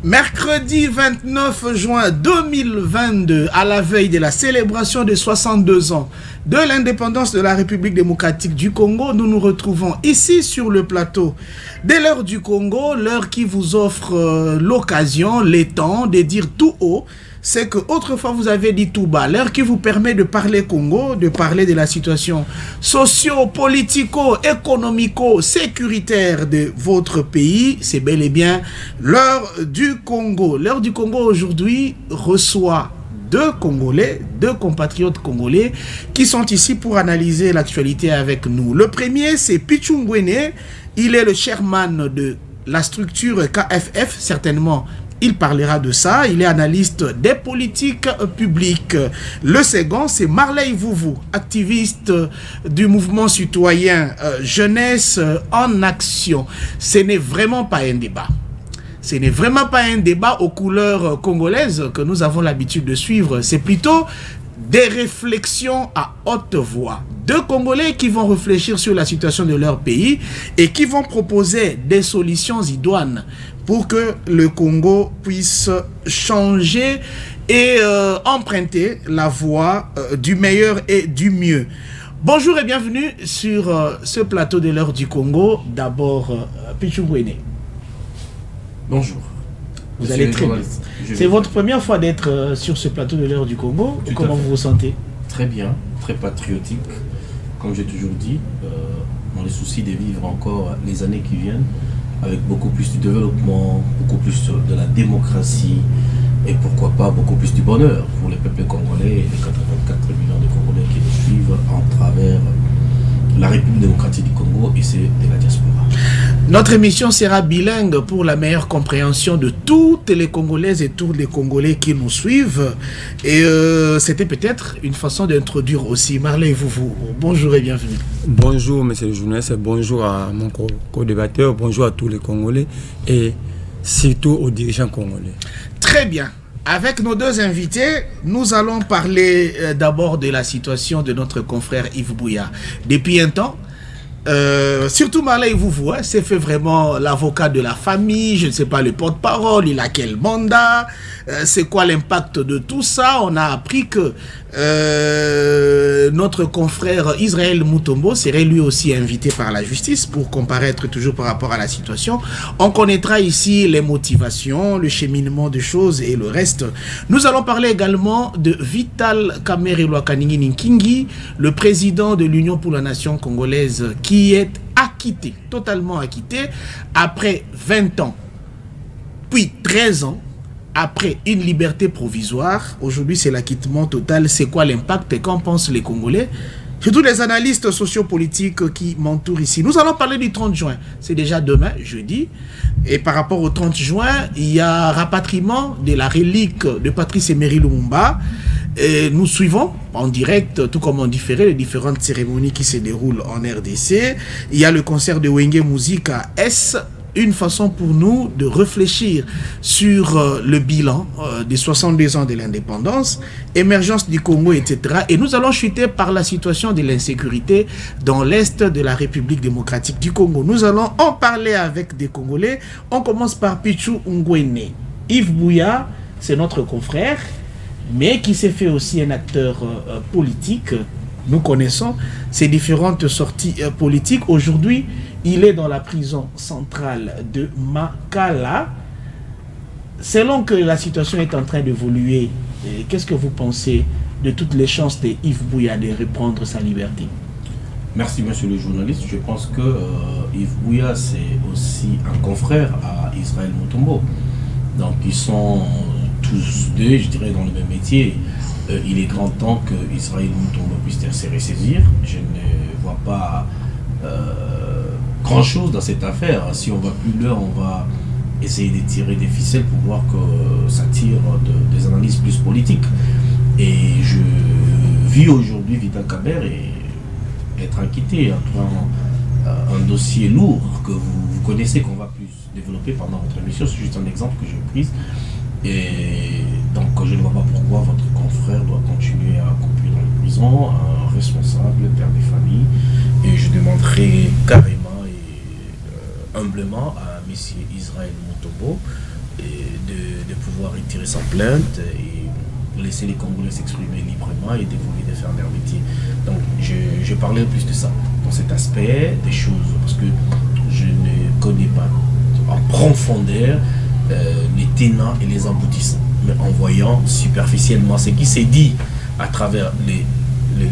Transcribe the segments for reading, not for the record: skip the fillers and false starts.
Mercredi 29 juin 2022, à la veille de la célébration des 62 ans de l'indépendance de la République démocratique du Congo, nous nous retrouvons ici sur le plateau de l'heure du Congo, l'heure qui vous offre l'occasion, les temps de dire tout haut c'est que autrefois vous avez dit tout bas, l'heure qui vous permet de parler Congo, de parler de la situation socio-politico-économico-sécuritaire de votre pays, c'est bel et bien l'heure du Congo. L'heure du Congo aujourd'hui reçoit deux Congolais, deux compatriotes congolais qui sont ici pour analyser l'actualité avec nous. Le premier, c'est Pichu Ngwene, il est le chairman de la structure KFF, certainement. Il parlera de ça, il est analyste des politiques publiques. Le second, c'est Marley Vouvou, activiste du mouvement citoyen Jeunesse en Action. Ce n'est vraiment pas un débat. Ce n'est vraiment pas un débat aux couleurs congolaises que nous avons l'habitude de suivre. C'est plutôt des réflexions à haute voix. Deux Congolais qui vont réfléchir sur la situation de leur pays et qui vont proposer des solutions idoines pour que le Congo puisse changer et emprunter la voie du meilleur et du mieux. Bonjour et bienvenue sur ce plateau de l'heure du Congo. D'abord, Pichu Ngwene. Bonjour. Vous allez très bien. C'est votre première fois d'être sur ce plateau de l'heure du Congo. Comment vous vous sentez? Très bien, très patriotique. Comme j'ai toujours dit, dans les soucis de vivre encore les années qui viennent, avec beaucoup plus de développement, beaucoup plus de la démocratie et pourquoi pas beaucoup plus du bonheur pour les peuples congolais et les 84 millions de Congolais qui nous suivent en travers la République démocratique du Congo et c'est de la diaspora. Notre émission sera bilingue pour la meilleure compréhension de toutes les Congolaises et tous les Congolais qui nous suivent. Et c'était peut-être une façon d'introduire aussi Marley Vouvou. Bonjour et bienvenue. Bonjour monsieur le journaliste, bonjour à mon co-débatteur, bonjour à tous les Congolais et surtout aux dirigeants congolais. Très bien. Avec nos deux invités, nous allons parler d'abord de la situation de notre confrère Yves Buya. Depuis un temps, surtout Marley Vouvou, c'est fait vraiment l'avocat de la famille, je ne sais pas le porte-parole, il a quel mandat, c'est quoi l'impact de tout ça. On a appris que notre confrère Israël Mutombo serait lui aussi invité par la justice pour comparaître toujours par rapport à la situation. On connaîtra ici les motivations, le cheminement des choses et le reste. Nous allons parler également de Vital Kamerhe Lwakaningi Nkingi, le président de l'Union pour la nation congolaise qui est acquitté, totalement acquitté, après 20 ans, puis 13 ans, après une liberté provisoire. Aujourd'hui, c'est l'acquittement total. C'est quoi l'impact et qu'en pensent les Congolais? Surtout les analystes sociopolitiques qui m'entourent ici. Nous allons parler du 30 juin. C'est déjà demain, jeudi. Et par rapport au 30 juin, il y a rapatriement de la relique de Patrice Emery Lumumba. Et nous suivons en direct, tout comme en différé, les différentes cérémonies qui se déroulent en RDC. Il y a le concert de Wenge Musique à S. Une façon pour nous de réfléchir sur le bilan des 62 ans de l'indépendance, émergence du Congo, etc. Et nous allons chuter par la situation de l'insécurité dans l'est de la République démocratique du Congo. Nous allons en parler avec des Congolais. On commence par Pichu Ngwene. Yves Buya, c'est notre confrère, mais qui s'est fait aussi un acteur politique. Nous connaissons ces différentes sorties politiques. Aujourd'hui, il est dans la prison centrale de Makala. Selon que la situation est en train d'évoluer, qu'est-ce que vous pensez de toutes les chances de Yves Buya de reprendre sa liberté? Merci monsieur le journaliste. Je pense que Yves Buya c'est aussi un confrère à Israël Mutombo. Donc ils sont tous deux, je dirais, dans le même métier. Il est grand temps que Israël Mutombo puisse se ressaisir. Je ne vois pas grand chose dans cette affaire. Si on va plus loin, on va essayer de tirer des ficelles pour voir que ça tire des analyses plus politiques. Et je vis aujourd'hui Vital Kamerhe et être inquiété entre un dossier lourd que vous connaissez, qu'on va plus développer pendant votre émission. C'est juste un exemple que j'ai pris. Et donc je ne vois pas pourquoi votre confrère doit continuer à couper dans la prison, un responsable, père des familles. Et je demanderai carrément et humblement à M. Israël Mutombo de pouvoir retirer sa plainte et laisser les Congolais s'exprimer librement et d'évoluer, de faire leur métier. Donc je parlais plus de ça, dans cet aspect des choses, parce que je ne connais pas en profondeur les tenants et les aboutissants, mais en voyant superficiellement ce qui s'est dit à travers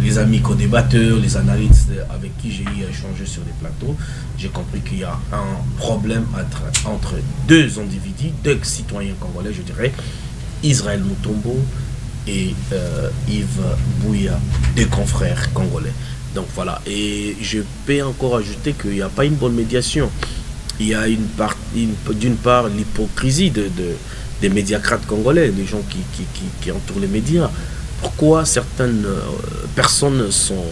les amis co-débatteurs, les analystes avec qui j'ai eu à échanger sur des plateaux, j'ai compris qu'il y a un problème entre deux individus, deux citoyens congolais, je dirais, Israël Mutombo et Yves Buya, deux confrères congolais. Donc voilà, et je peux encore ajouter qu'il n'y a pas une bonne médiation. Il y a d'une part l'hypocrisie des médiacrates congolais, des gens qui entourent les médias. Pourquoi certaines personnes sont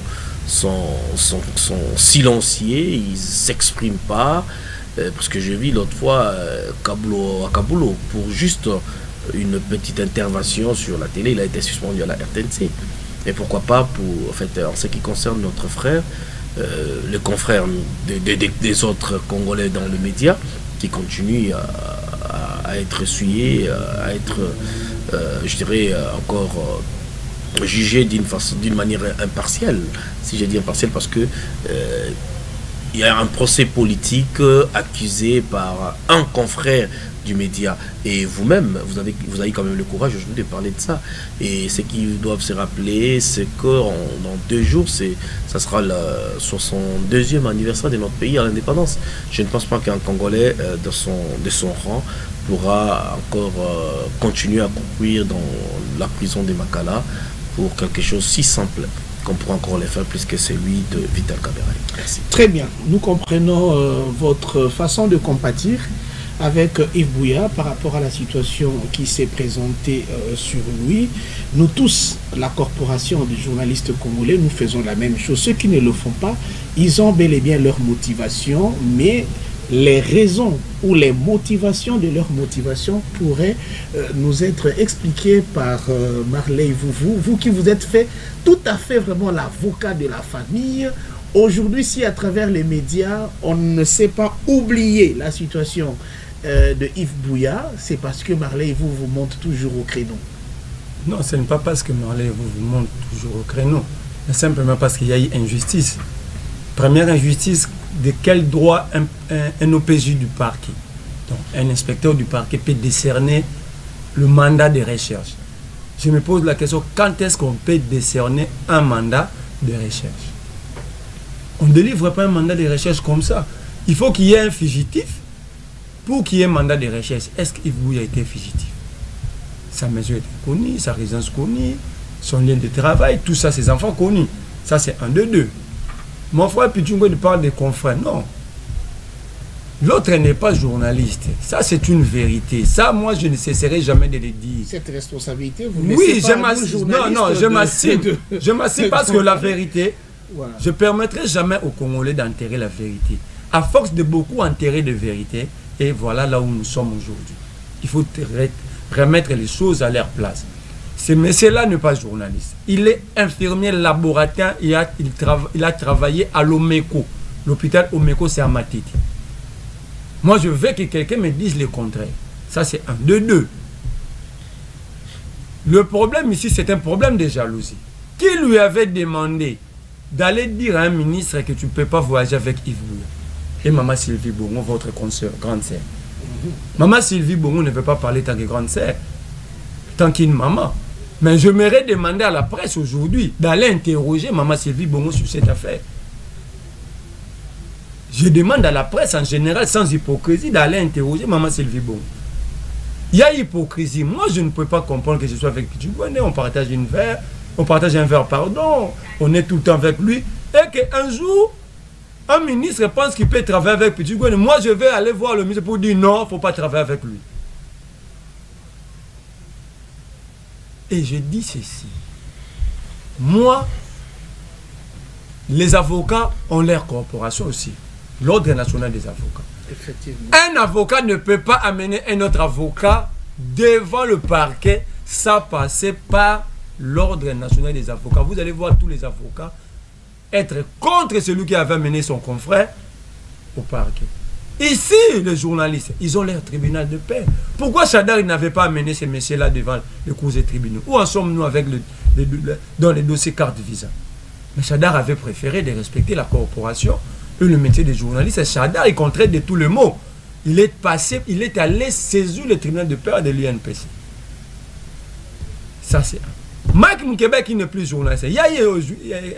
silenciées, ils ne s'expriment pas, parce que j'ai vu l'autre fois à Kabulo, pour juste une petite intervention sur la télé, il a été suspendu à la RTNC. Et pourquoi pas, en fait, en ce qui concerne notre frère, les confrères des autres Congolais dans le média, qui continuent à être essuyés, à être, je dirais, encore jugés d'une manière impartiale. Si j'ai dit impartiale, parce que il y a un procès politique accusé par un confrère du média, et vous-même, vous avez quand même le courage aujourd'hui de parler de ça. Et ce qu'ils doivent se rappeler, c'est que dans 2 jours, ça sera le 62e anniversaire de notre pays à l'indépendance. Je ne pense pas qu'un Congolais de son rang pourra encore continuer à courir dans la prison de Makala pour quelque chose si simple qu'on pourra encore le faire plus que celui de Vital Kamerhe. Merci. Très bien. Nous comprenons votre façon de compatir avec Yves Buya par rapport à la situation qui s'est présentée sur lui. Nous tous, la corporation des journalistes congolais, nous faisons la même chose. Ceux qui ne le font pas, ils ont bel et bien leur motivation, mais les raisons ou les motivations de leur motivation pourraient nous être expliquées par Marley, vous qui vous êtes fait tout à fait vraiment l'avocat de la famille. Aujourd'hui, si à travers les médias, on ne sait pas oublier la situation de Yves Buya, c'est parce que Marley vous monte toujours au créneau. Non, ce n'est pas parce que Marley vous monte toujours au créneau, mais simplement parce qu'il y a eu injustice. Première injustice, de quel droit un OPJ du parquet, donc un inspecteur du parquet, peut décerner le mandat de recherche? Je me pose la question, quand est-ce qu'on peut décerner un mandat de recherche? On ne délivre pas un mandat de recherche comme ça. Il faut qu'il y ait un fugitif pour qu'il y ait un mandat de recherche. Est-ce qu'Yves Buya a été fugitif? Sa maison était connue, sa résidence connue, son lien de travail, tout ça, ses enfants connus. Ça, c'est un de deux. Mon frère Pichungo parle des confrères. Non. L'autre n'est pas journaliste. Ça, c'est une vérité. Ça, moi, je ne cesserai jamais de le dire. Cette responsabilité, vous oui, je m'assume. Non, je m'assume. Je m'assume parce que la vérité, voilà. Je ne permettrai jamais aux Congolais d'enterrer la vérité. À force de beaucoup enterrer de vérité, et voilà là où nous sommes aujourd'hui. Il faut remettre les choses à leur place. Ce monsieur-là n'est pas journaliste. Il est infirmier laboratoire. Il a travaillé à l'Omeko. L'hôpital Omeko, c'est à Matiti. Moi, je veux que quelqu'un me dise le contraire. Ça, c'est un de deux. Le problème ici, c'est un problème de jalousie. Qui lui avait demandé d'aller dire à un ministre que tu ne peux pas voyager avec Yves Buya? Et Maman Sylvie Bongo, votre consoeur, grande sœur. Maman Sylvie Bongo ne veut pas parler tant que grande sœur, tant qu'une maman. Mais je m'aurais demandé à la presse aujourd'hui d'aller interroger Maman Sylvie Bongo sur cette affaire. Je demande à la presse en général, sans hypocrisie, d'aller interroger Maman Sylvie Bongo. Il y a hypocrisie. Moi, je ne peux pas comprendre que je sois avec Pichugwane, on partage un verre, pardon, on est tout le temps avec lui, et qu'un jour, un ministre pense qu'il peut travailler avec Pichugwane. Moi, je vais aller voir le ministre pour dire non, il ne faut pas travailler avec lui. Et je dis ceci. Moi, les avocats ont leur corporation aussi. L'Ordre national des avocats. Effectivement. Un avocat ne peut pas amener un autre avocat devant le parquet sans passer par l'Ordre national des avocats. Vous allez voir tous les avocats être contre celui qui avait amené son confrère au parquet. Ici, les journalistes, ils ont leur tribunal de paix. Pourquoi Chadar n'avait pas amené ces messieurs-là devant les cours des tribunaux? Où en sommes-nous avec dans les dossiers carte visa? Mais Chadar avait préféré de respecter la corporation et le métier des journalistes. Et Chadar, il contraire de tous les mots. Il est allé saisir le tribunal de paix de l'UNPC. Ça, c'est un. Mike Moukeba qui n'est plus journaliste. Il y a eu,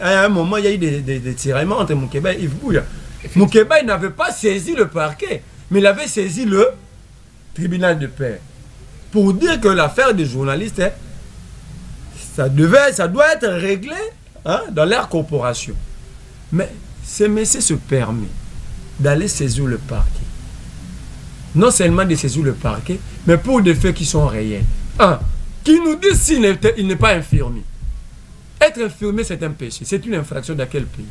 à un moment, il y a eu des tiraillements entre Moukeba et Yves Bouya. Moukeba, il n'avait pas saisi le parquet, mais il avait saisi le tribunal de paix. Pour dire que l'affaire des journalistes, hein, ça doit être réglé, hein, dans leur corporation. Mais ces messieurs se permettent d'aller saisir le parquet. Non seulement de saisir le parquet, mais pour des faits qui sont réels. Un, qui nous dit s'il n'est pas infirmier. Être infirmier, c'est un péché. C'est une infraction dans quel pays?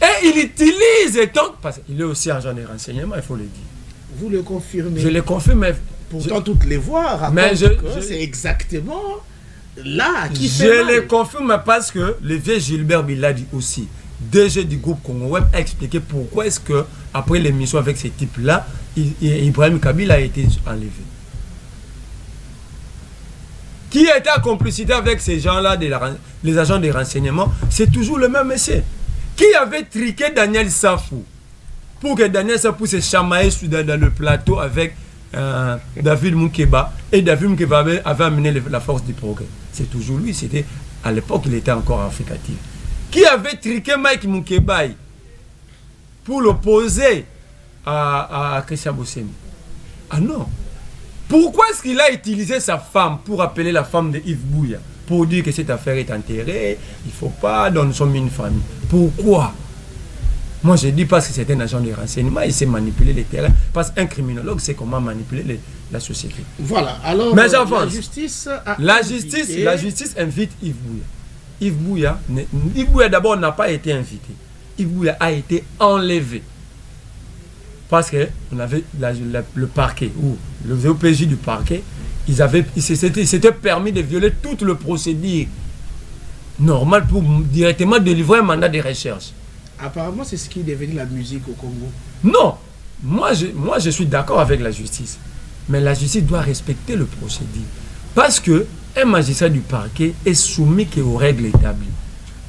Et il utilise tant, parce qu'il est aussi agent de renseignement, il faut le dire. Vous le confirmez? Je le confirme, mais pourtant toutes les voix racontent que c'est exactement là qui fait mal. Je le confirme parce que le vieux Gilbert Biladi aussi, DG du groupe Congo Web, a expliqué pourquoi est-ce que après l'émission avec ces types-là, Ibrahim Kabila a été enlevé. Qui était en complicité avec ces gens-là, les agents de renseignement? C'est toujours le même monsieur. Qui avait triqué Daniel Safou pour que Daniel Safou se chamaille dans le plateau avec David Moukeba, et David Moukeba avait amené la force du progrès? C'est toujours lui. C'était à l'époque, il était encore en fricative. Qui avait triqué Mike Moukeba pour l'opposer à Christian Bossemi? Ah non. Pourquoi est-ce qu'il a utilisé sa femme pour appeler la femme de Yves Bouya pour dire que cette affaire est enterrée, il ne faut pas, nous sommes une famille? Pourquoi? Moi je dis parce que c'est un agent de renseignement, il sait manipuler les terrains, parce qu'un criminologue sait comment manipuler la société. Voilà, alors mais la justice la justice invite Yves Bouya. Yves Bouya d'abord n'a pas été invité. Yves Bouya a été enlevé. Parce que on avait le parquet, ou le OPJ du parquet, ils s'étaient permis de violer toute le procédure normal pour directement délivrer un mandat de recherche. Apparemment, c'est ce qui est devenu la musique au Congo. Non, moi je suis d'accord avec la justice. Mais la justice doit respecter le procédure. Parce que un magistrat du parquet est soumis aux règles établies.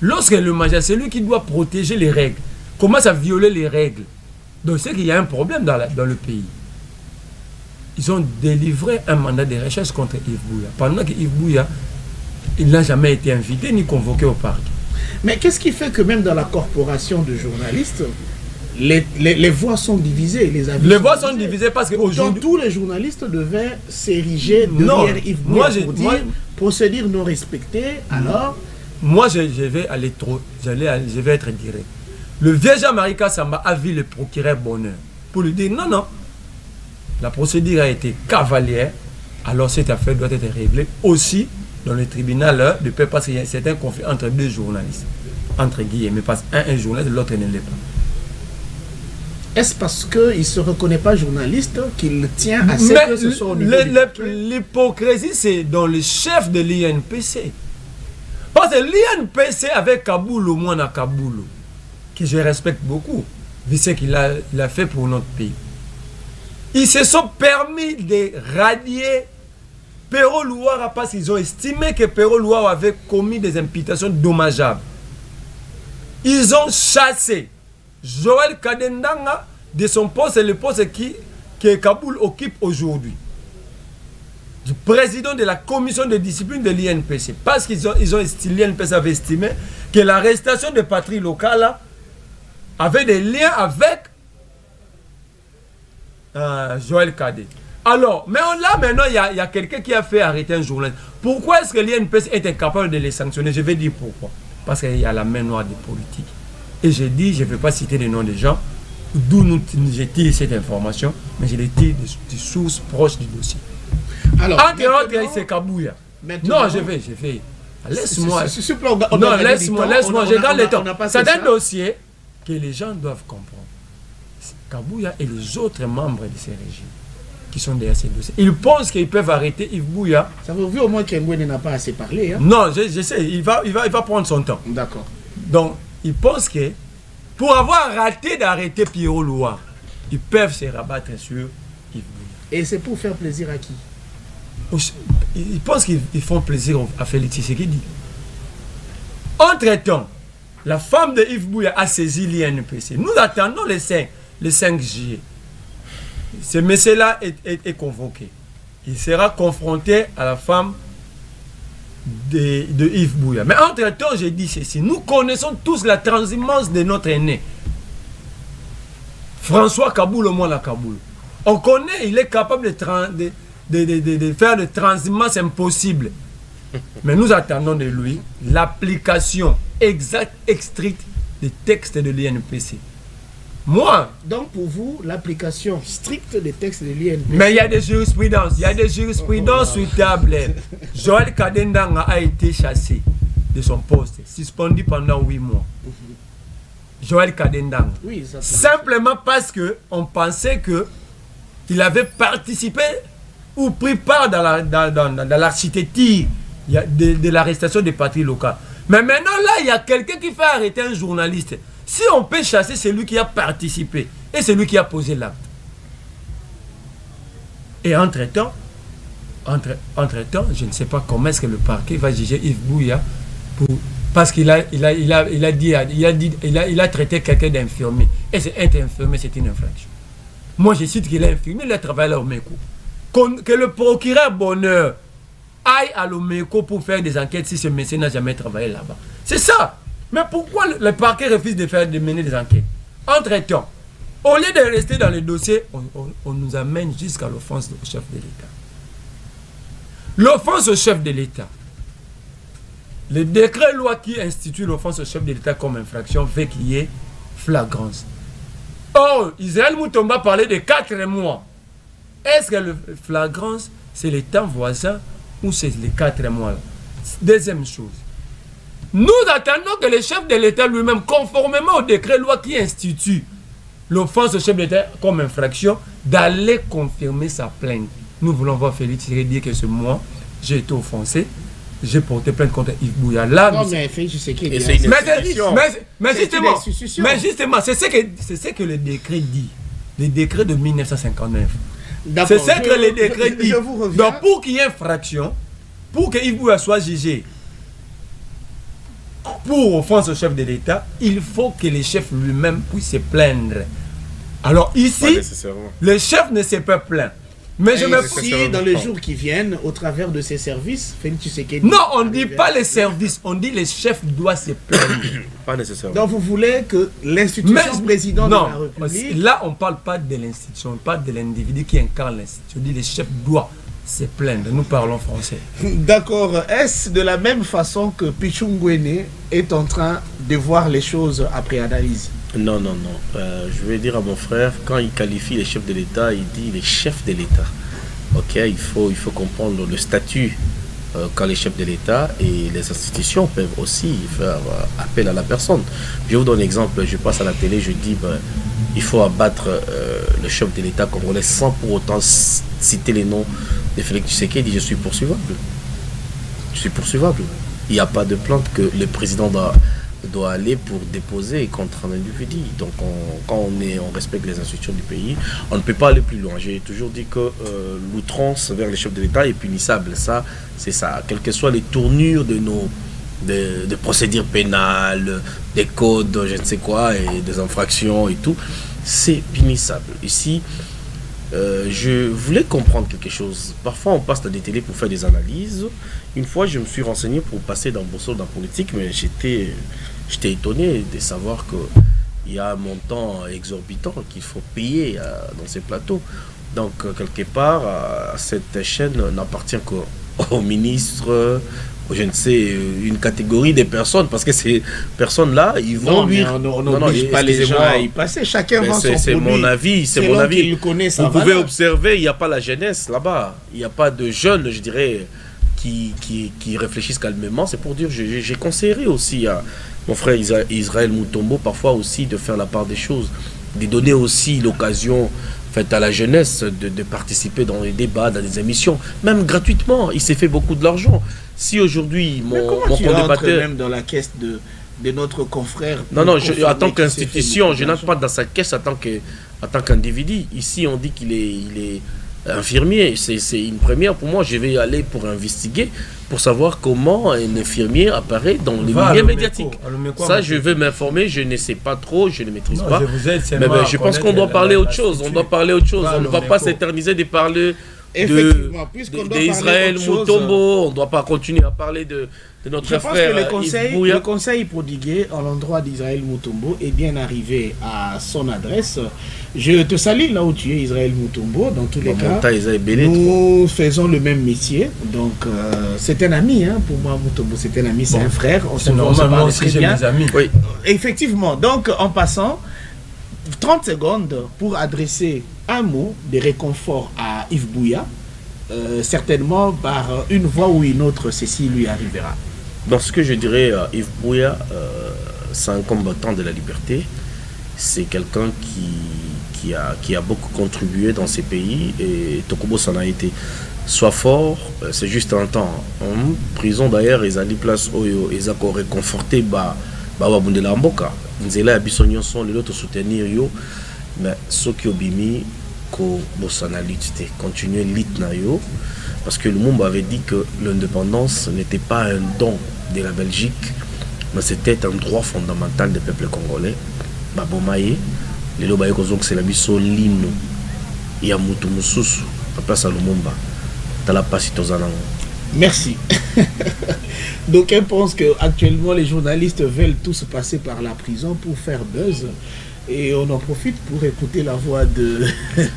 Lorsque le magistrat, c'est lui qui doit protéger les règles, commence à violer les règles. Donc c'est qu'il y a un problème dans le pays. Ils ont délivré un mandat de recherche contre Yves Bouya. Pendant que Yves Bouya, il n'a jamais été invité ni convoqué au parquet. Mais qu'est-ce qui fait que même dans la corporation de journalistes, les voix sont divisées, les voix sont divisées parce qu'aujourd'hui tous les journalistes devaient s'ériger derrière Yves Bouya pour dire procédure non respectée. Alors moi je vais aller je vais être direct. Le vieux Jean-Marie Kassamba a vu le procureur Bonheur pour lui dire non, la procédure a été cavalière, alors cette affaire doit être réglée aussi dans le tribunal de paix, parce que c'est un conflit entre deux journalistes, entre guillemets, parce qu'un journaliste, l'autre ne l'est pas. Est-ce parce qu'il ne se reconnaît pas journaliste qu'il tient à ce que ce soit au niveau l'hypocrisie, c'est dans le chef de l'INPC. Parce que l'INPC avec Kaboulou, moi, à Kaboulou, que je respecte beaucoup, vu ce qu'il a fait pour notre pays. Ils se sont permis de radier Pero Louara parce qu'ils ont estimé que Pero Louara avait commis des imputations dommageables. Ils ont chassé Joël Kadendanga de son poste, et le poste que Kaboul occupe aujourd'hui, du président de la commission de discipline de l'INPC, parce qu'ils ont estimé, l'INPC avait estimé que l'arrestation de patrie locale avait des liens avec Joël Kadé. Alors, mais là maintenant, il y a quelqu'un qui a fait arrêter un journaliste. Pourquoi est-ce que l'INPC est incapable de les sanctionner? Je vais dire pourquoi. Parce qu'il y a la main noire des politiques. Et je dis, je ne vais pas citer les noms des gens, d'où j'ai tiré cette information, mais je l'ai tiré des sources proches du dossier. Alors, entre autres, c'est Kabouya. Non, je vais. Laisse-moi. Non, laisse-moi, je garde le temps. C'est un dossier que les gens doivent comprendre. Kabouya et les autres membres de ces régimes qui sont derrière ces dossiers, ils pensent qu'ils peuvent arrêter Yves Bouya. Ça veut dire au moins qu'Emboué n'a pas assez parlé. Hein? Non, je sais, il va prendre son temps. D'accord. Donc, ils pensent que pour avoir raté d'arrêter Pierrot Loire, ils peuvent se rabattre sur Yves Bouya. Et c'est pour faire plaisir à qui? Ils pensent qu'ils font plaisir à Félix Tshisekedi. Entre-temps, la femme de Yves Bouya a saisi l'INPC. Nous attendons le 5 juillet. Ce monsieur-là est convoqué. Il sera confronté à la femme de Yves Bouya. Mais entre-temps, j'ai dit ceci. Nous connaissons tous la transhumance de notre aîné. François Kaboul, au moins la Kaboul. On connaît, il est capable de faire de transhumance impossible. Mais nous attendons de lui l'application exacte et stricte des textes de l'INPC. Moi. Donc pour vous, l'application stricte des textes de l'INPC. Mais il y a des jurisprudences. Il y a des jurisprudences sur table. Joël Kadendanga a été chassé de son poste, suspendu pendant 8 mois. Joël Kadendanga. Oui, ça, simplement parce qu'on pensait qu'il avait participé ou pris part dans l'architecture de l'arrestation des patries locales. Mais maintenant, là, il y a quelqu'un qui fait arrêter un journaliste. Si on peut chasser celui qui a participé et celui qui a posé l'acte. Et entre-temps, je ne sais pas comment est-ce que le parquet va juger Yves Bouya parce qu'il a traité quelqu'un d'infirmier. Et être infirmier, c'est une infraction. Moi, je cite qu'il est infirmier, il a travaillé à l'Oméco. Que le procureur Bonheur aille à l'Oméco pour faire des enquêtes si ce monsieur n'a jamais travaillé là-bas. C'est ça. Mais pourquoi le parquet refuse de mener des enquêtes? Entre-temps, au lieu de rester dans le dossier, on nous amène jusqu'à l'offense au chef de l'État. L'offense au chef de l'État. Le décret loi qui institue l'offense au chef de l'État comme infraction fait qu'il y ait flagrance. Or, Israël Moutomba parlait de 4 mois. Est-ce que le flagrance, c'est le temps voisin ou c'est les 4 mois là? Deuxième chose. Nous attendons que le chef de l'État lui-même, conformément au décret loi qui institue l'offense au chef de l'État comme infraction, d'aller confirmer sa plainte. Nous voulons voir Félix dire que ce mois, j'ai été offensé, j'ai porté plainte contre Yves Bouya. Là, non, mais Félix Tshisekedi. Mais justement, c'est ce que le décret dit. Le décret de 1959. C'est ce que le décret dit. Donc, pour qu'il y ait infraction, pour que Yves Bouya soit jugé pour offense au chef de l'État, il faut que le chef lui-même puisse se plaindre. Alors ici, le chef ne s'est pas plaint. Mais je me si dans les jours qui viennent, au travers de ces services, Félix Tshisekedi... Non, on ne dit pas les services, on dit le chef doit se plaindre. Pas nécessairement. Donc vous voulez que l'institution président de la République... Là, on ne parle pas de l'institution, on parle de l'individu qui incarne l'institution. On dit le chef doit se plaindre. Nous parlons français. D'accord. Est-ce de la même façon que Pichungwene est en train de voir les choses après analyse? Non. Je vais dire à mon frère, quand il qualifie les chefs de l'État, il dit les chefs de l'État. Ok, il faut comprendre le statut quand les chefs de l'État et les institutions peuvent aussi faire appel à la personne. Je vous donne un exemple, je passe à la télé, je dis il faut abattre le chef de l'État congolais sans pour autant citer les noms de Félix Tshisekedi. Je suis poursuivable. Il n'y a pas de plainte que le président doit aller pour déposer contre un individu. Donc quand on respecte les institutions du pays, on ne peut pas aller plus loin. J'ai toujours dit que l'outrance vers les chefs de l'État est punissable. Ça, c'est ça. Quelles que soient les tournures de des procédures pénales, des codes, je ne sais quoi, et des infractions et tout, c'est punissable. Ici, je voulais comprendre quelque chose. Parfois, on passe dans des télés pour faire des analyses. Une fois, je me suis renseigné pour passer dans Bosso, dans la politique, mais j'étais étonné de savoir qu'il y a un montant exorbitant qu'il faut payer dans ces plateaux. Donc, quelque part, cette chaîne n'appartient qu'aux ministres, je ne sais, une catégorie des personnes, parce que ces personnes-là, ils vont on n'oblige pas les gens à y passer. Chacun vend son produit. C'est mon avis, c'est mon avis. Vous pouvez observer, il n'y a pas la jeunesse là-bas. Il n'y a pas de jeunes, je dirais, qui réfléchissent calmement. C'est pour dire, j'ai conseillé aussi à mon frère Israël Moutombo, parfois aussi, de faire la part des choses, de donner aussi l'occasion faite à la jeunesse de participer dans les débats, dans des émissions, même gratuitement. Il s'est fait beaucoup de l'argent. Si aujourd'hui, mon condébatteur... même dans la caisse de notre confrère. Non, non, en tant qu'institution, je n'entre pas dans sa caisse en tant qu'individu. Ici, on dit qu'il est infirmier. C'est une première pour moi. Je vais y aller pour investiguer, pour savoir comment un infirmier apparaît dans les milieux médiatiques. Ça, je veux m'informer. Je ne sais pas trop, je ne maîtrise pas. Mais je pense qu'on doit parler autre chose. On doit parler autre chose. On ne va pas s'éterniser de parler d'Israël Mutombo. On ne doit pas continuer à parler de notre frère. Je pense que le conseil prodigué à l'endroit d'Israël Mutombo est bien arrivé à son adresse. Je te salue là où tu es, Israël Mutombo. Dans tous les cas, nous faisons le même métier. Donc, c'est un ami pour moi, Mutombo. C'est un ami, c'est un frère. On se normalement aussi, j'ai mes amis. Oui. Effectivement. Donc, en passant, 30 secondes pour adresser un mot de réconfort à Yves Bouya. Certainement par une voie ou une autre, ceci lui arrivera. Dans ce que je dirais, Yves Bouya, c'est un combattant de la liberté. C'est quelqu'un qui a beaucoup contribué dans ces pays et Tokobo s'en a été. Sois fort, c'est juste un temps. En prison d'ailleurs, ils ont mis place où ils ont réconforté Bababundela Mboka. Ils ont bisogno son les autres soutenir yo, mais ceux qui ont bimi ko bosana lutte, continuer lutte na yo, parce que le monde avait dit que l'indépendance n'était pas un don de la Belgique, mais c'était un droit fondamental des peuples congolais. Babomaye, les lobaye kozong c'est la biso lino ya mutu mususu à place à Lumumba. Tala pasi tozanango. Merci. Donc on pense que actuellement les journalistes veulent tous passer par la prison pour faire buzz. Et on en profite pour écouter la voix de...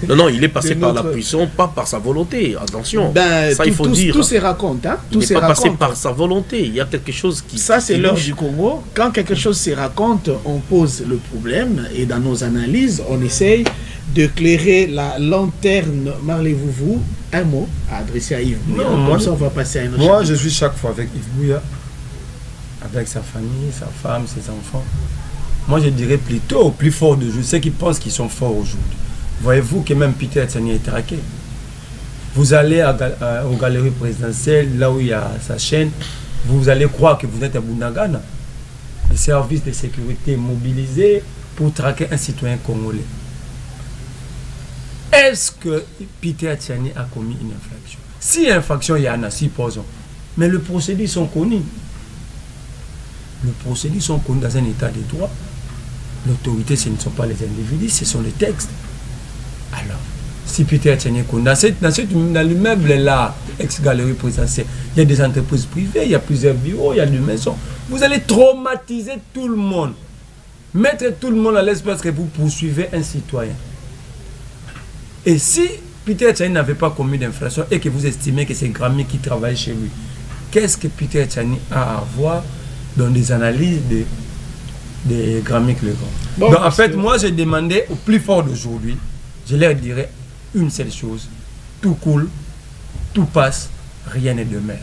Non, il est passé par la prison, pas par sa volonté. Attention, ça il faut dire. Tout se raconte. Il n'est pas passé par sa volonté. Il y a quelque chose qui... Ça, c'est l'heure du Congo. Quand quelque chose se raconte, on pose le problème. Et dans nos analyses, on essaye de clairer la lanterne. Marlez-vous, un mot à adresser à Yves Bouya. Comme ça, on va passer à un autre. Moi, je suis chaque fois avec Yves Bouya, avec sa famille, sa femme, ses enfants. Moi, je dirais plutôt au plus fort de jeu, ceux qui pensent qu'ils sont forts aujourd'hui. Voyez-vous que même Peter Tchani est traqué. Vous allez aux galeries présidentielles, là où il y a sa chaîne, vous allez croire que vous êtes à Bunagana. Les services de sécurité mobilisés pour traquer un citoyen congolais. Est-ce que Peter Tchani a commis une infraction? Si infraction, il y en a, supposons. Mais les procédés sont connus. Les procédés sont connus dans un état de droit. L'autorité, ce ne sont pas les individus, ce sont les textes. Alors, si Peter Tchani est connu, dans l'immeuble-là, ex-galerie présidentielle, il y a des entreprises privées, il y a plusieurs bureaux, il y a des maisons. Vous allez traumatiser tout le monde. Mettre tout le monde à l'aise parce que vous poursuivez un citoyen. Et si Peter Tchani n'avait pas commis d'infraction et que vous estimez que c'est Grammy qui travaille chez lui, qu'est-ce que Peter Tchani a à voir dans des analyses de Grammy Legrand? Bon, donc en fait, moi j'ai demandé au plus fort d'aujourd'hui, je leur dirais une seule chose: tout coule, tout passe, rien ne demeure.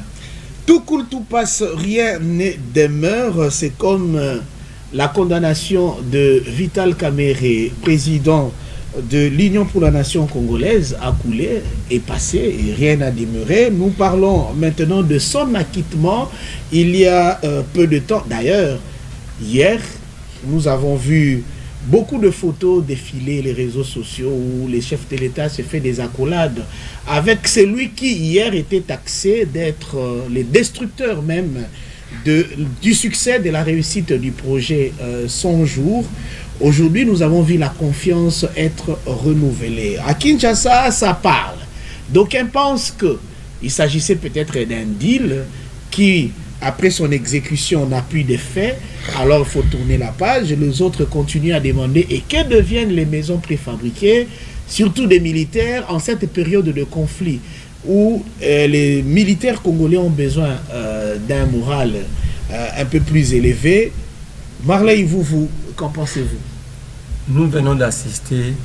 Tout coule, tout passe, rien ne demeure. C'est comme la condamnation de Vital Kamerhe, président de l'Union pour la Nation congolaise, a coulé, est passé et rien n'a demeuré. Nous parlons maintenant de son acquittement il y a peu de temps. D'ailleurs, hier, nous avons vu beaucoup de photos défiler les réseaux sociaux où les chefs de l'État se font des accolades avec celui qui hier était taxé d'être le destructeur même du succès, de la réussite du projet 100 jours. Aujourd'hui, nous avons vu la confiance être renouvelée. À Kinshasa, ça parle. D'aucuns pensent qu'il s'agissait peut-être d'un deal qui, après son exécution, n'a plus d'effet. Alors, il faut tourner la page. Les autres continuent à demander et que deviennent les maisons préfabriquées, surtout des militaires, en cette période de conflit où les militaires congolais ont besoin d'un moral un peu plus élevé. Marley, vous qu'en pensez-vous? Nous venons d'assister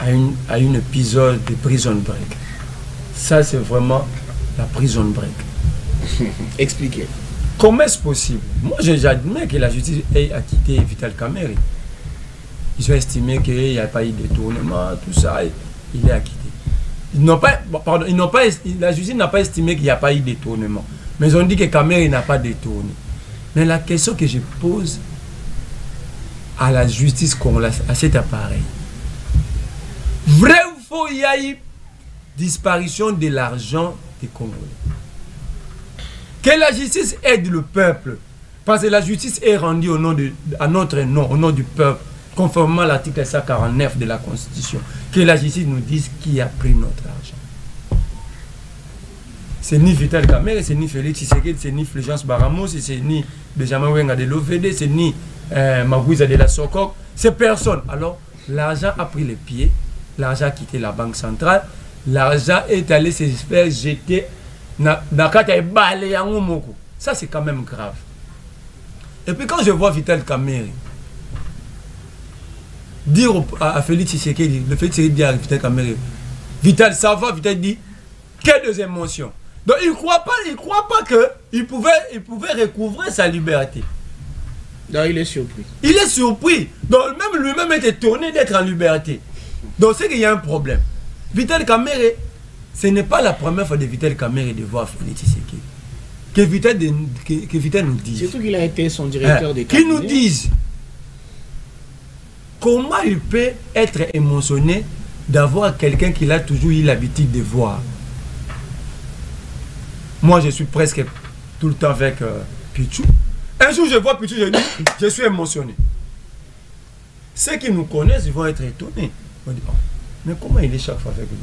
à un épisode de prison break. Ça, c'est vraiment la prison break. Expliquez. Comment est-ce possible? Moi, j'admets que la justice ait acquitté Vital Kamerhe. Ils ont estimé qu'il n'y a pas eu de détournement, tout ça, il est acquitté. La justice n'a pas estimé qu'il n'y a pas eu de détournement. Mais ils ont dit que Kamerhe n'a pas détourné. Mais la question que je pose à la justice congolaise, à cet appareil, vrai ou faux, il y a eu disparition de l'argent des Congolais. Que la justice aide le peuple, parce que la justice est rendue au nom à notre nom, au nom du peuple, conformément à l'article 149 de la Constitution. Que la justice nous dise qui a pris notre argent. C'est ni Vital Kamerhe, c'est ni Félix Tshisekedi, c'est ni Fulgence Baramos, c'est ni Benjamin Wenga de l'OVD, c'est ni Magouiza de la Sokok, c'est personne. Alors, l'argent a pris les pieds, l'argent a quitté la banque centrale, l'argent est allé se faire jeter dans ça, c'est quand même grave. Et puis quand je vois Vital Kamerhe dire à Félix Tshisekedi, le Félix Tshisekedi dit à Vital Kamerhe, Vital, ça va, Vital dit, que des émotions. Donc il ne croit pas qu'il pouvait recouvrir sa liberté. Non, il est surpris. Il est surpris. Donc même lui-même est étonné d'être en liberté. Donc c'est qu'il y a un problème. Vital Kamerhe, ce n'est pas la première fois de Vital Kamerhe de voir Félix Tshisekedi. Que Vital nous dise. Surtout qu'il a été son directeur de cabinet. Qu'il nous dise comment il peut être émotionné d'avoir quelqu'un qu'il a toujours eu l'habitude de voir. Moi, je suis presque tout le temps avec Pichou. Un jour, je vois Pichou, je dis, je suis émotionné. Ceux qui nous connaissent, ils vont être étonnés. Ils vont dire, oh, mais comment il est chaque fois avec lui?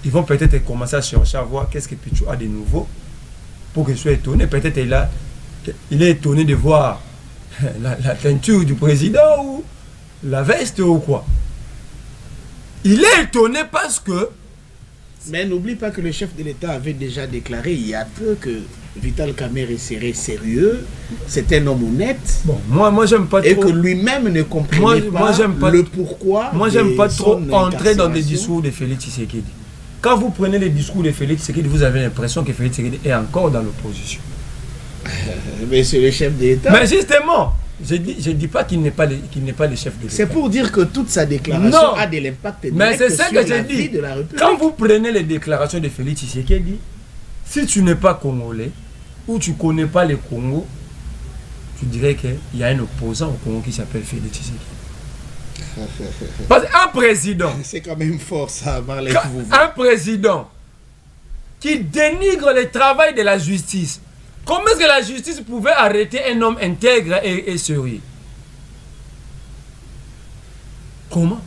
Ils vont peut-être commencer à chercher à voir qu'est-ce que Pichou a de nouveau pour que je sois étonné. Peut-être il est étonné de voir la teinture du président ou la veste ou quoi. Il est étonné parce que... Mais n'oublie pas que le chef de l'État avait déjà déclaré il y a peu que Vital Kamerhe serait sérieux, c'est un homme honnête. Bon, moi j'aime pas trop. Et que lui-même ne comprenait pas le pourquoi. Moi j'aime pas trop entrer dans les discours de Félix Tshisekedi. Quand vous prenez les discours de Félix Tshisekedi, vous avez l'impression que Félix Tshisekedi est encore dans l'opposition. Mais c'est le chef de l'État. Mais justement, je dis pas qu'il n'est pas le chef de l'État. C'est pour dire que toute sa déclaration a de l'impact direct sur la vie de la République. Quand vous prenez les déclarations de Félix Tshisekedi, si tu n'es pas congolais ou tu ne connais pas le Congo, tu dirais qu'il y a un opposant au Congo qui s'appelle Félix Tshisekedi. Parce qu'un président... C'est quand même fort ça, Marley. Un président qui dénigre le travail de la justice. Comment est-ce que la justice pouvait arrêter un homme intègre et sérieux? Comment?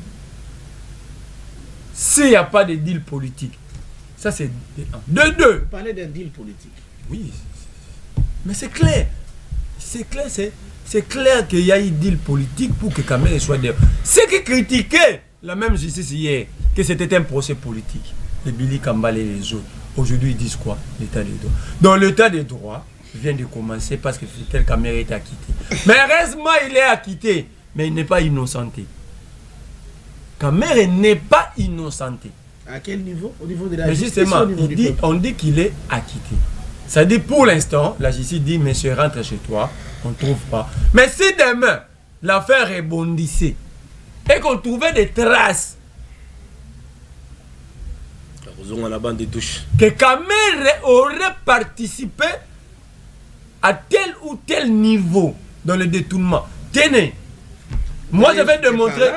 S'il n'y a pas de deal politique. Ça c'est de deux. Vous parlez d'un deal politique. Oui. Mais c'est clair. C'est clair, c'est clair qu'il y a eu deal politique pour que Kamerhe soit dehors. Ceux qui critiquaient la même justice hier, que c'était un procès politique, les Billy Kambale et les autres, aujourd'hui ils disent quoi? L'état des droits. Donc l'état des droits vient de commencer parce que Vital Kamerhe est acquitté. Mais heureusement il est acquitté, mais il n'est pas innocenté. Kamerhe n'est pas innocenté. À quel niveau? Au niveau de la justice. Mais justement, on dit qu'il est acquitté. Ça dit pour l'instant, la justice dit, monsieur, rentre chez toi, on ne trouve pas. Mais si demain, l'affaire rebondissait et qu'on trouvait des traces à la bande des touches, que Kamerhe aurait participé à tel ou tel niveau dans le détournement. Tenez, moi je vais démontrer,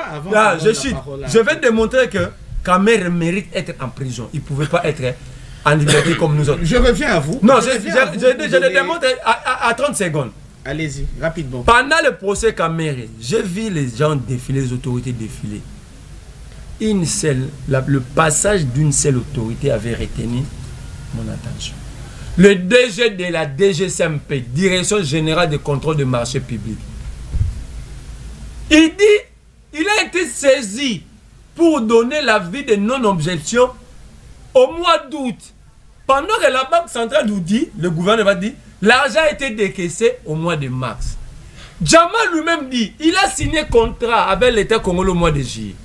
je vais démontrer que Kamerhe mérite d'être en prison. Il ne pouvait pas être en liberté comme nous autres. Je reviens à vous. Non, je le démontre à 30 secondes. Allez-y, rapidement. Pendant le procès Kamerhe, j'ai vu les gens défiler, les autorités défiler. Le passage d'une seule autorité avait retenu mon attention. Le DG de la DGCMP, Direction Générale de Contrôle de Marché Public, il dit, il a été saisi pour donner l'avis de non-objection au mois d'août. Pendant que la Banque centrale nous dit, le gouvernement dit, l'argent a été décaissé au mois de mars. Jamal lui-même dit, il a signé contrat avec l'État congolais au mois de juillet.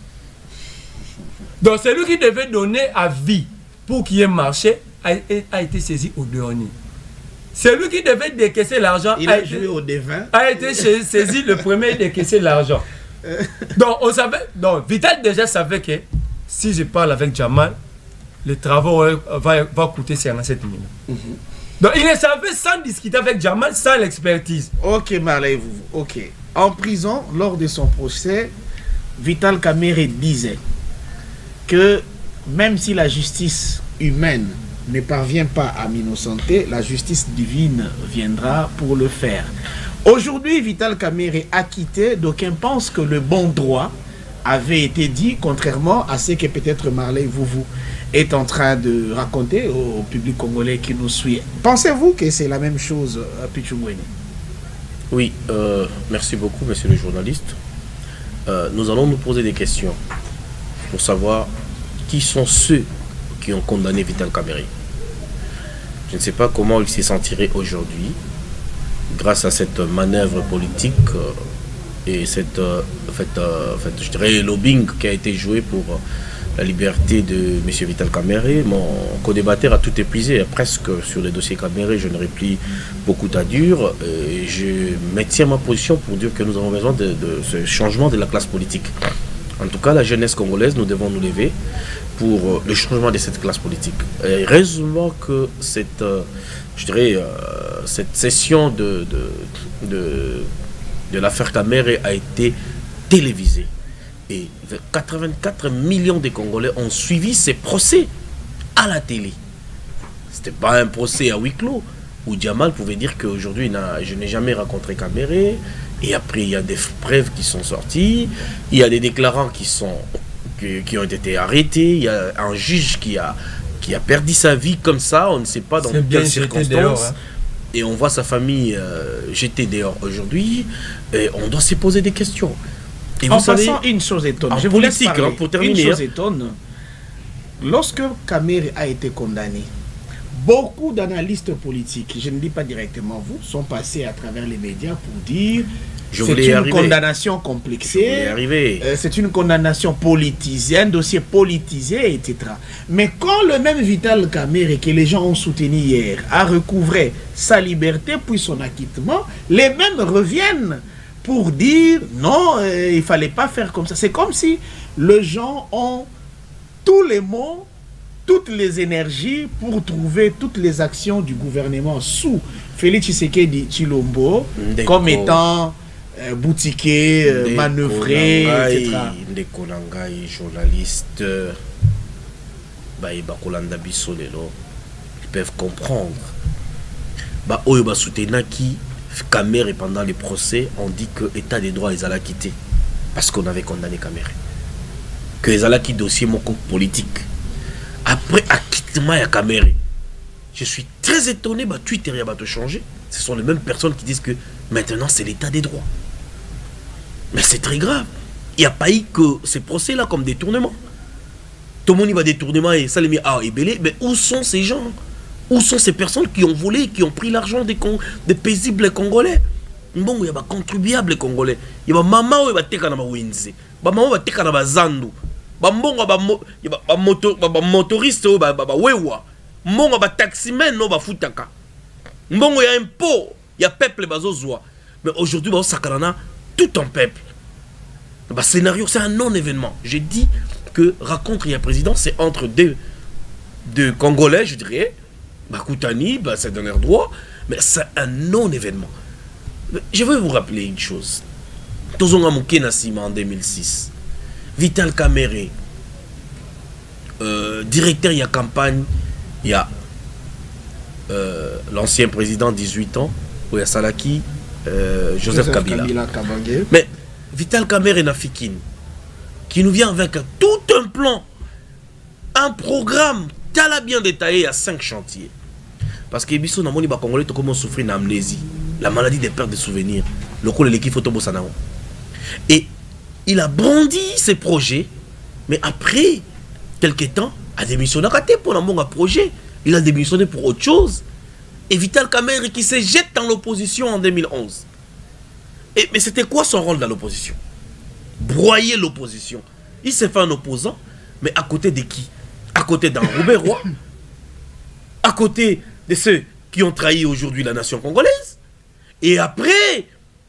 Donc celui qui devait donner avis pour qu'il y ait marché a été saisi au dernier. Celui qui devait décaisser l'argent a été saisi le premier décaisser l'argent. Donc on savait, donc Vital déjà savait que si je parle avec Jamal, les travaux va coûter 57 000. Donc il le savait sans discuter avec Jamal, sans l'expertise. Ok, Marley, vous, ok. En prison, lors de son procès, Vital Kamerhe disait que même si la justice humaine ne parvient pas à m'innocenter, la justice divine viendra pour le faire. Aujourd'hui, Vital Kamerhe acquitté, d'aucuns pensent que le bon droit avait été dit, contrairement à ce que peut-être Marley vous est en train de raconter au public congolais qui nous suit. Pensez-vous que c'est la même chose à Pichungweni? Oui, merci beaucoup, monsieur le journaliste. Nous allons nous poser des questions pour savoir qui sont ceux qui ont condamné Vital Kamerhe. Je ne sais pas comment il s'est sentirait aujourd'hui grâce à cette manœuvre politique et cette, je dirais, lobbying qui a été joué pour la liberté de M. Vital Kamerhe. Mon co-débatteur a tout épuisé, presque sur le dossier Kamerhe, je n'aurai plus beaucoup à dire. Et je maintiens ma position pour dire que nous avons besoin de ce changement de la classe politique. En tout cas, la jeunesse congolaise, nous devons nous lever pour le changement de cette classe politique. Et heureusement que cette, je dirais, cette session de l'affaire Kamerhe a été télévisée. Et 84 millions de Congolais ont suivi ces procès à la télé. Ce n'était pas un procès à huis clos où Jamal pouvait dire qu'aujourd'hui, je n'ai jamais rencontré Kamerhe. Et après, il y a des preuves qui sont sorties. Il y a des déclarants qui ont été arrêtés. Il y a un juge qui a perdu sa vie comme ça. On ne sait pas dans quelles circonstances. Dehors, hein. Et on voit sa famille jetée dehors aujourd'hui. Et on doit se poser des questions. Et en passant, une chose étonne. Je vous laisse parler. Pour terminer. Une chose étonne. Lorsque Kamerhe a été condamné, beaucoup d'analystes politiques, je ne dis pas directement vous, sont passés à travers les médias pour dire c'est une condamnation complexée, c'est une condamnation politisée, un dossier politisé, etc. Mais quand le même Vital Kamerhe que les gens ont soutenu hier a recouvré sa liberté puis son acquittement, les mêmes reviennent pour dire non, il ne fallait pas faire comme ça. C'est comme si les gens ont tous les mots, toutes les énergies pour trouver toutes les actions du gouvernement sous Félix Tshisekedi Tshilombo comme étant boutiqué, manœuvré, etc. Ndekonangai, journaliste, ils peuvent comprendre. Oyo soutenaki Kamerhe pendant les procès, on dit que l'état des droits, ils allaient quitter. Parce qu'on avait condamné Kamerhe. Que les allaient quitter dossier mon compte politique. Après acquittement à Kamerhe, je suis très étonné, Twitter a changé. Ce sont les mêmes personnes qui disent que maintenant c'est l'état des droits. Mais c'est très grave. Il n'y a pas eu que ces procès-là comme détournement. Tout le monde va détournement et ça les met à ébélé. Mais où sont ces gens? Où sont ces personnes qui ont volé, qui ont pris l'argent des paisibles Congolais? Bon, il y a des contribuables Congolais. Il y a des mamans qui ont été dans les Winze. Des mamans qui ont été dans les Zandu. Des motoristes qui ont été dans les Wewa. Des taximens qui ont été futaka. Il y a un pot, il y a un peuple qui a. Mais aujourd'hui, il y a tout un peuple. Le scénario, c'est un non-événement. J'ai dit que rencontre et président, c'est entre deux Congolais, je dirais. Koutani, c'est donner droit, mais c'est un non-événement. Je vais vous rappeler une chose. Tozonga Moukenasima en 2006. Vital Kamerhe, directeur de la campagne, il y a l'ancien président 18 ans, où il y a Salaki, Joseph Kabila. Mais Vital Kamerhe Nafikin, qui nous vient avec tout un plan, un programme bien détaillé à 5 chantiers. Parce que Bisso n'a pas Congolais comment souffrir d'amnésie, la maladie des pertes de souvenirs, le coup de l'équipe photo Sanao. Et il a brandi ses projets, mais après quelques temps, a démissionné pour un bon projet. Il a démissionné pour autre chose. Et Vital Kamerhe qui se jette dans l'opposition en 2011. Mais c'était quoi son rôle dans l'opposition? Broyer l'opposition. Il s'est fait un opposant, mais à côté de qui? À côté d'un Robert Roy, à côté de ceux qui ont trahi aujourd'hui la nation congolaise. Et après,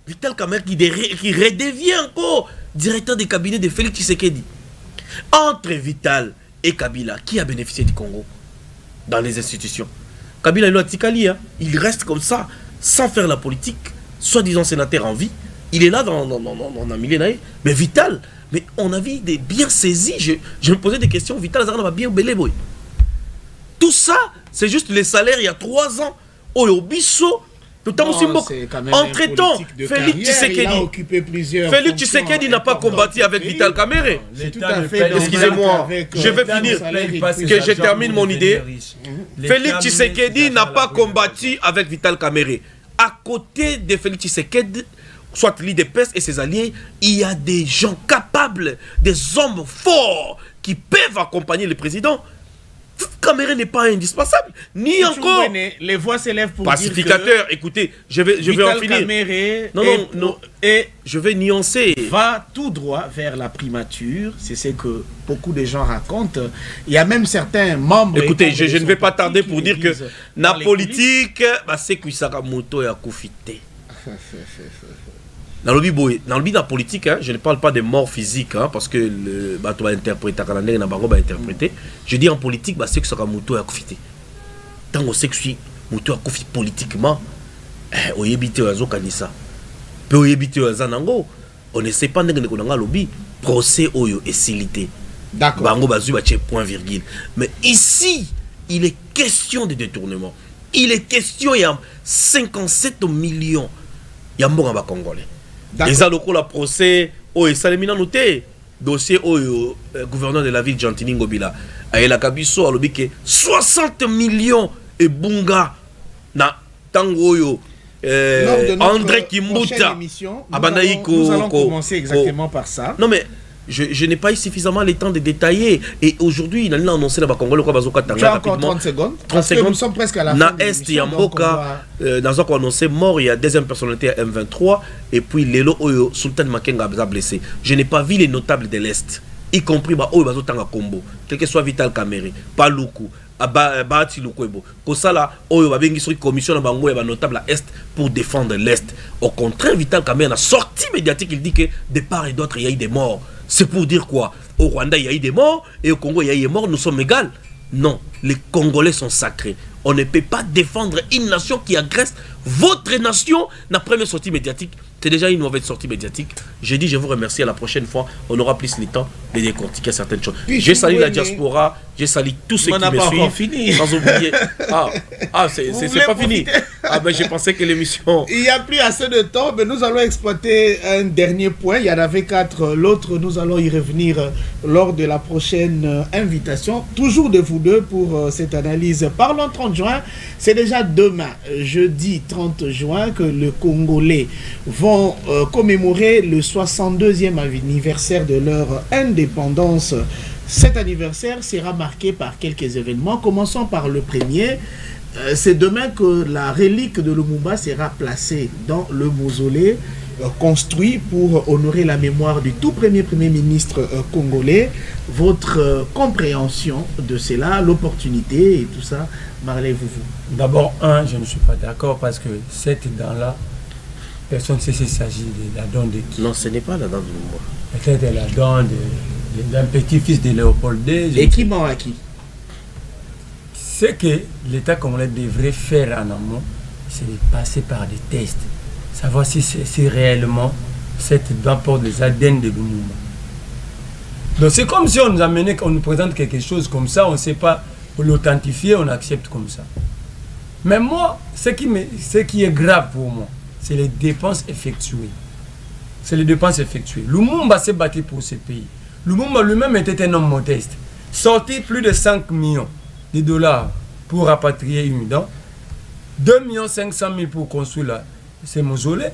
Vital Kamerhe qui redevient encore directeur des cabinets de Félix Tshisekedi. Entre Vital et Kabila, qui a bénéficié du Congo dans les institutions? Kabila il a Tikali, hein. Il reste comme ça, sans faire la politique, soi-disant sénateur en vie. Il est là dans un millénaire. Mais Vital, mais on a vu des bien saisis. Je me posais des questions. Vital, ça va bien belé, boy. Tout ça, c'est juste les salaires il y a 3 ans. Au Bisso, entre-temps, Félix Tshisekedi n'a pas combattu avec Vital Kamerhe. Excusez-moi, je vais finir, que je termine mon idée. Félix Tshisekedi n'a pas combattu avec Vital Kamerhe. À côté de Félix Tshisekedi, soit l'IDPS et ses alliés, il y a des gens capables, des hommes forts qui peuvent accompagner le président. Kamerhe n'est pas indispensable, ni encore. Les voix s'élèvent pour pacificateur. Dire que écoutez, je vais en finir. Non, et je vais nuancer. Va tout droit vers la primature. C'est ce que beaucoup de gens racontent. Il y a même certains membres. Écoutez, je ne vais pas tarder pour dire que la politique, c'est que Sakamoto a profité. Dans la politique, hein, je ne parle pas de mort physique, hein, parce que le bateau va interpréter, je dis en politique, c'est que Sakamoto a profité. Tant qu'on sait que Moto a profité politiquement, on y habite à Zokanisa. Peu y habite à Zanango. On ne sait pas de lobby, procès Oyo et silité. D'accord. Bango bazu point virgule. Mais ici, il est question de détournement. Il est question, il y a 57 millions. Il y a un Congolais. Les alocaux la procès au Salemina noté dossier au gouverneur de la ville Gentini Ngobila a la Kabiso a lobby que 60 millions et bunga na tango yo André Kimbuta nous allons commencer exactement par ça. Non mais je n'ai pas eu suffisamment le temps de détailler. Et aujourd'hui, il a annoncé dans Congolais quoi bazoka tanga rapidement. 30 secondes. 30 secondes. Nous sommes presque à la fin de l'émission. Na Est Yamboka, dans un coup annoncé mort, il y a deuxième personnalité à M23 et puis Lelo Oyo Sultan Makenga a blessé. Je n'ai pas vu les notables de l'Est, y compris Oyo bazotanga Kombo, quel que soit Vital Kamerhe, Paluku, Bahati Lukwebo. Kosala Oyo babengi sur commission na bango ya notable à Est pour défendre l'Est. Au contraire, Vital Kamerhe a sorti médiatique, il dit que de part et d'autre il y a eu des morts. C'est pour dire quoi? Au Rwanda, il y a eu des morts, et au Congo, il y a eu des morts, nous sommes égaux. Non, les Congolais sont sacrés. On ne peut pas défendre une nation qui agresse votre nation. La première sortie médiatique, c'est déjà une mauvaise sortie médiatique. J'ai dit, je vous remercie, à la prochaine fois, on aura plus le temps de décortiquer certaines choses. J'ai salué la diaspora, j'ai salué tous ceux qui me suivent. Fini. Sans oublier. C'est pas fini. Ah ben, je pensais que l'émission... Il n'y a plus assez de temps, mais nous allons exploiter un dernier point. Il y en avait 4. L'autre, nous allons y revenir lors de la prochaine invitation. Toujours de vous deux pour cette analyse. Parlons 30 juin. C'est déjà demain, jeudi 30 juin, que les Congolais vont commémorer le 62e anniversaire de leur indépendance. Cet anniversaire sera marqué par quelques événements. Commençons par le premier. C'est demain que la relique de Lumumba sera placée dans le mausolée construit pour honorer la mémoire du tout premier ministre congolais. Votre compréhension de cela, l'opportunité et tout ça, Marley Vouvou. D'abord, je ne suis pas d'accord parce que cette dent-là, personne ne sait s'il s'agit de la dent de qui. Non, ce n'est pas la dent de Lumumba. Peut-être la dent d'un petit-fils de Léopold II. Et qui ment à qui? Ce que l'État congolais devrait faire en amont, c'est de passer par des tests. Savoir si réellement cette dent porte les ADN de Lumumba. Donc c'est comme si on nous amenait, on nous présente quelque chose comme ça, on ne sait pas l'authentifier, on accepte comme ça. Mais moi, ce qui est grave pour moi, c'est les dépenses effectuées. C'est les dépenses effectuées. Lumumba s'est battu pour ce pays. Lumumba lui-même était un homme modeste. Sorti plus de 5 millions de dollars pour rapatrier une dent. 2 500 000 pour construire ces mausolées.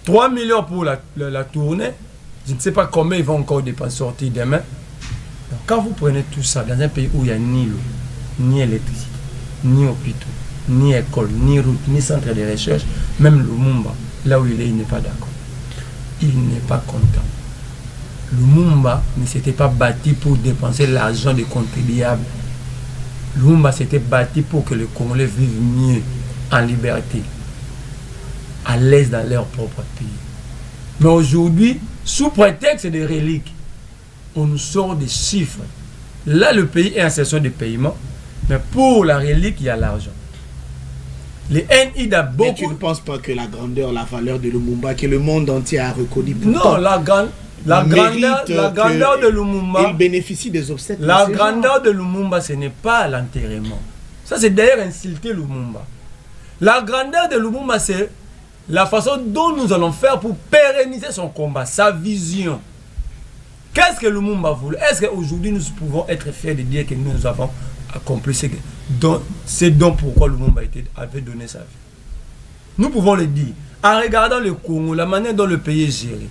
3 millions pour la tournée. Je ne sais pas combien ils vont encore dépenser sortir demain. Donc, quand vous prenez tout ça dans un pays où il n'y a ni l'eau, ni électricité, ni hôpitaux, ni école, ni route, ni centre de recherche, même Lumumba, là où il est, il n'est pas d'accord. Il n'est pas content. Lumumba ne s'était pas bâti pour dépenser l'argent des contribuables. Lumumba s'était bâti pour que les Congolais vivent mieux, en liberté, à l'aise dans leur propre pays. Mais aujourd'hui, sous prétexte des reliques, on nous sort des chiffres. Là, le pays est en session de paiement. Mais pour la relique, il y a l'argent. Les NID a beaucoup... Mais tu ne penses pas que la grandeur, la valeur de Lumumba, que le monde entier a reconnu pourtant, non, la grandeur de Lumumba... Il bénéficie des obstacles. La grandeur de Lumumba, ce n'est pas l'enterrement. Ça, c'est d'ailleurs insulter Lumumba. La grandeur de Lumumba, c'est la façon dont nous allons faire pour pérenniser son combat, sa vision. Qu'est-ce que Lumumba voulait? Est-ce qu'aujourd'hui, nous pouvons être fiers de dire que nous avons accompli ce dont pourquoi Lumumba avait donné sa vie? Nous pouvons le dire. En regardant le Congo, la manière dont le pays est géré,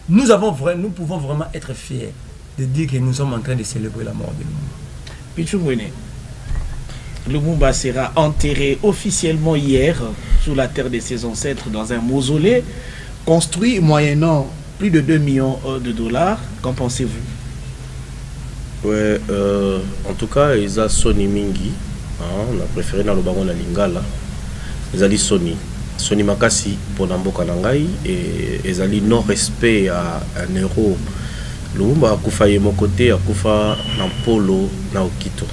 nous pouvons vraiment être fiers de dire que nous sommes en train de célébrer la mort de Lumumba. Pichou-Mwene, Lumumba sera enterré officiellement hier sous la terre de ses ancêtres dans un mausolée construit moyennant plus de 2 millions de dollars. Qu'en pensez-vous? Ouais, en tout cas, ils ont Sony Mingi. On a préféré dans le baron de la Lingala. Ils ont dit Sony Makasi pour Namboka Nangai et ils ont dit non-respect à un héros. Lumumba a Koufa mon côté, a Koufa Nampolo, Naokito.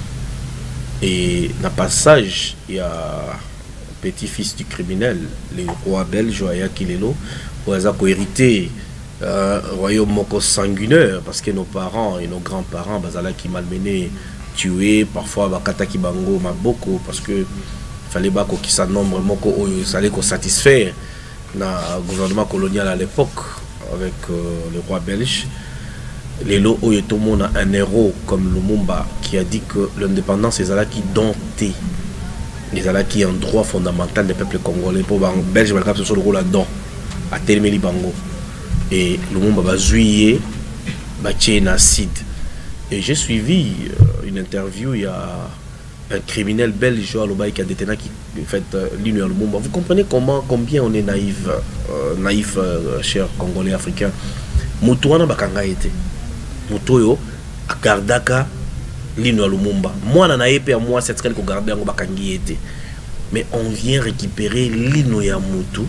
Et dans le passage, il y a un petit-fils du criminel, le roi belge, Joaya Kilelo, où ils ont hérité royaume moko sanguinaire parce que nos parents et nos grands-parents bazala qui malmenés, tués, parfois bakata ki bango maboko parce que fallait pas qu'il s'en nombre moko il fallait qu'on satisfaire na gouvernement colonial à l'époque avec le roi belge. Les lots où tout le monde a un héros comme Lumumba qui a dit que l'indépendance est là qui dompté les là qui est un droit fondamental des peuples congolais pour les belges malgré sur le rôle là-dedans à Telmeli bango. Et Lumumba va juillet acide. Et j'ai suivi une interview, il y a un criminel belge qui a détenu qui fait l'Union Lumumba. Vous comprenez combien on est naïf, chers Congolais africains. Moutouana bakanga été. Moutoyo a gardaka l'Union Lumumba. Moi na naïpe à moi cette ko garder ngo bakangi été. Mais on vient récupérer l'Union ya Moutou.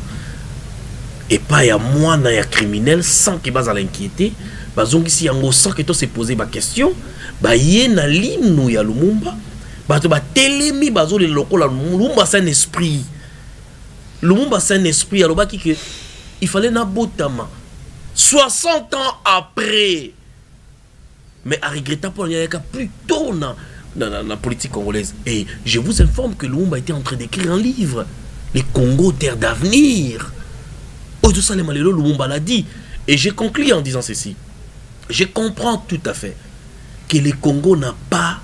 Et pas il y a moi na ya criminel sans qu'il base à l'inquiéter bazongi si yango sans que toi se poser ma question ba yena lino ya Lumumba ba to ba telemi bazo le loko la Lumumba c'est un esprit alors que il fallait na botama 60 ans après mais à regretter pour y a plus tôt dans la politique congolaise. Et je vous informe que Lumumba était en train d'écrire un livre, Les Congo terre d'avenir. Tout ça, Lumumba l'a dit. Et j'ai conclu en disant ceci. Je comprends tout à fait que le Congo n'a pas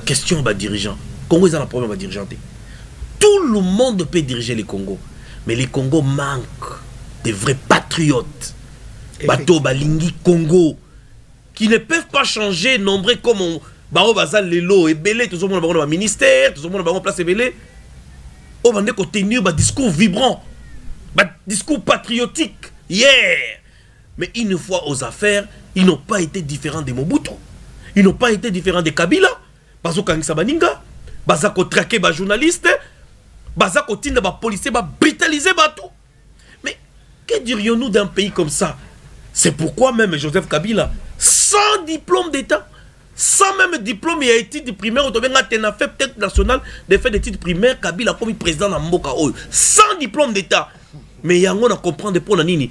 question à dirigeant. Le Congo est un problème à dirigeant. Tout le monde peut diriger le Congo. Mais le Congo manque de vrais patriotes. Bato Balingi Congo. Qui ne peuvent pas changer nombreux comme on. Baro Bazal Lelo et Belé. Tout le monde a un ministère. Tout le monde a une place et Belé. On va tenir un discours vibrant. Discours patriotique, mais une fois aux affaires, ils n'ont pas été différents de Mobutu. Ils n'ont pas été différents de Kabila. Bazo Kangisa Baninga, Bazako traquer les journalistes, Bazako tinda ba policiers, ba brutaliser tout. Mais que dirions-nous d'un pays comme ça? C'est pourquoi même Joseph Kabila, sans diplôme d'État, sans même diplôme et études primaires, on a fait peut-être national de faire des études primaires, Kabila comme président de Mboka, sans diplôme d'État. Mais il y a un comprendre pour nini.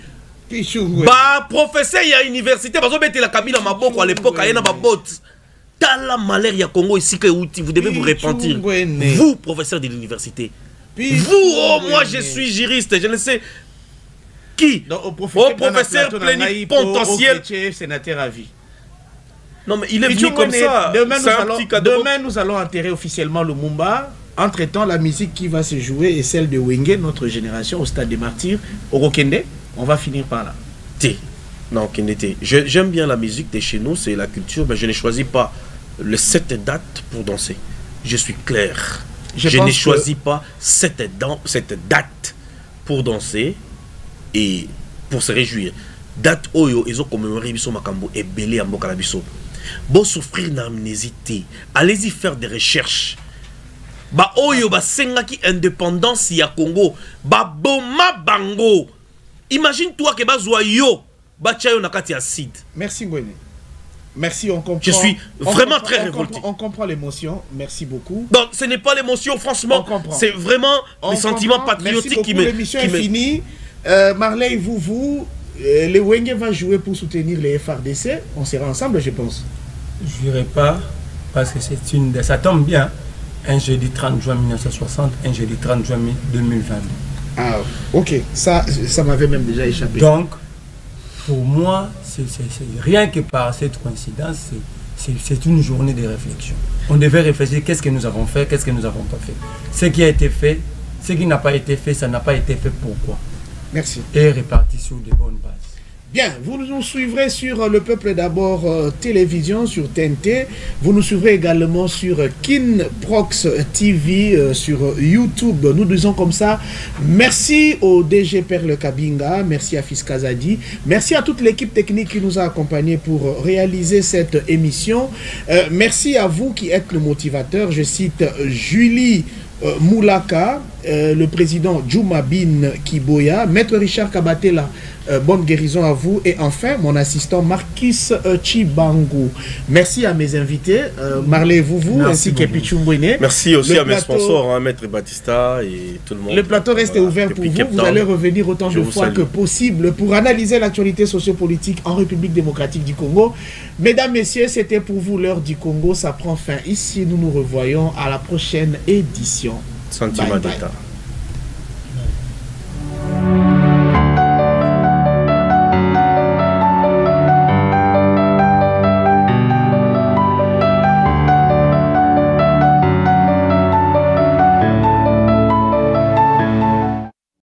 Bah professeur il y a université parce que la Kabila maboko à l'époque il y a ba bot. Tala malheur ya Congo ici que vous devez vous repentir. Vous professeur de l'université. Vous moi je suis juriste, je ne sais qui. Au professeur plénipotentiel sénateur à vie. Non mais il est venu comme ça. Demain nous allons enterrer officiellement Lumumba. Entre-temps, la musique qui va se jouer est celle de Wenge, notre génération, au stade des martyrs, au Rokende. On va finir par là. Non, j'aime bien la musique de chez nous, c'est la culture, mais je ne choisis pas cette date pour danser. Je suis clair. Je ne choisis pas cette date pour danser et pour se réjouir. Date Oyo, ils ont commémoré Bisso Makambo et Belé à Mbokalabiso. Bon souffrir d'amnésie, allez-y faire des recherches. Ba oyo ba sengaki indépendance ya Congo ba boma bango. Imagine toi que ba zwa yo ba chayo na kati acide. Merci Ngwene. Merci, on comprend. Je suis vraiment très révolté. On comprend l'émotion. Merci beaucoup. Donc, ce n'est pas l'émotion, franchement. C'est vraiment les sentiments patriotiques qui me... L'émission est finie. Marley, les Wenge va jouer pour soutenir les FRDC. On sera ensemble, je pense. Je n'irai pas, parce que c'est ça tombe bien. Un jeudi 30 juin 1960, un jeudi 30 juin 2022. Ah, ok. Ça m'avait même déjà échappé. Donc, pour moi, c'est rien que par cette coïncidence, c'est une journée de réflexion. On devait réfléchir, qu'est-ce que nous avons fait, qu'est-ce que nous n'avons pas fait. Ce qui a été fait, ce qui n'a pas été fait, ça n'a pas été fait pourquoi. Merci. Et réparti sur de bonnes bases. Bien, vous nous suivrez sur Le Peuple d'abord télévision, sur TNT. Vous nous suivrez également sur Kinprox TV, sur YouTube. Nous disons comme ça, merci au DG Perle Kabinga, merci à Fiskazadi, merci à toute l'équipe technique qui nous a accompagnés pour réaliser cette émission. Merci à vous qui êtes le motivateur. Je cite Julie Moulaka, le président Djouma Bin Kiboya, Maître Richard Kabatela, bonne guérison à vous, et enfin mon assistant Marquis Chibangu. Merci à mes invités, Marley Vouvou ainsi que Pichumbouine. Merci aussi à mes sponsors, Maître Batista et tout le monde. Le plateau reste ouvert pour vous. Vous allez revenir autant de fois que possible pour analyser l'actualité sociopolitique en République démocratique du Congo. Mesdames, messieurs, c'était pour vous l'heure du Congo. Ça prend fin ici. Nous nous revoyons à la prochaine édition. Sentiment d'État.